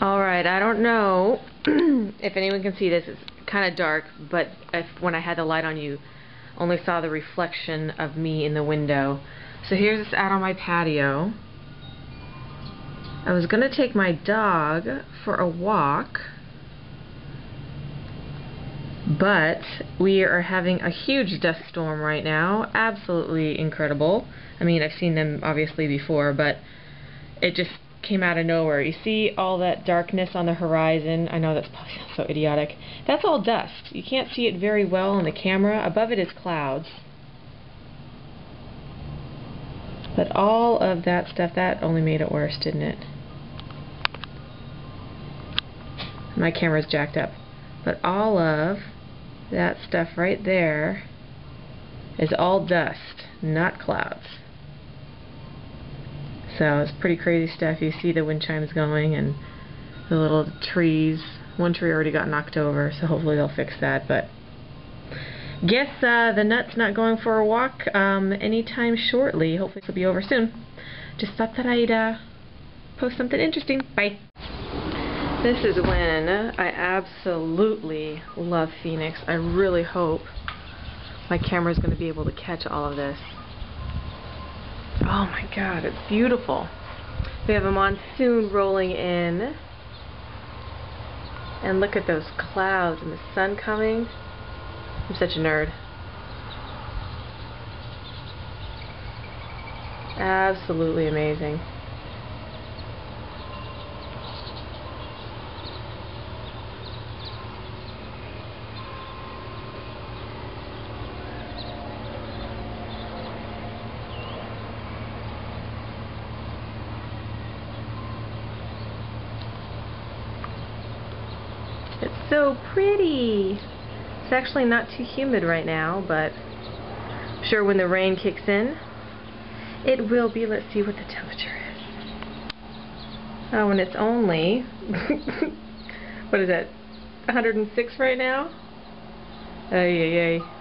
Alright, I don't know if anyone can see this. It's kind of dark, but when I had the light on, you only saw the reflection of me in the window. So here's this out on my patio. I was going to take my dog for a walk, but we are having a huge dust storm right now. Absolutely incredible. I mean, I've seen them obviously before, but it just came out of nowhere. You see all that darkness on the horizon? I know that's probably so idiotic. That's all dust. You can't see it very well on the camera. Above it is clouds. But all of that stuff, that only made it worse, didn't it? My camera's jacked up. But all of that stuff right there is all dust, not clouds. So it's pretty crazy stuff. You see the wind chimes going and the little trees. One tree already got knocked over, so hopefully they'll fix that. But guess the nut's not going for a walk anytime shortly. Hopefully it'll be over soon. Just thought that I'd post something interesting. Bye. This is when I absolutely love Phoenix. I really hope my camera's going to be able to catch all of this. Oh my god, it's beautiful. We have a monsoon rolling in. And look at those clouds and the sun coming. I'm such a nerd. Absolutely amazing. It's so pretty. It's actually not too humid right now, but I'm sure when the rain kicks in, it will be. Let's see what the temperature is. Oh, and it's only, what is that, 106 right now? Ay, ay, ay.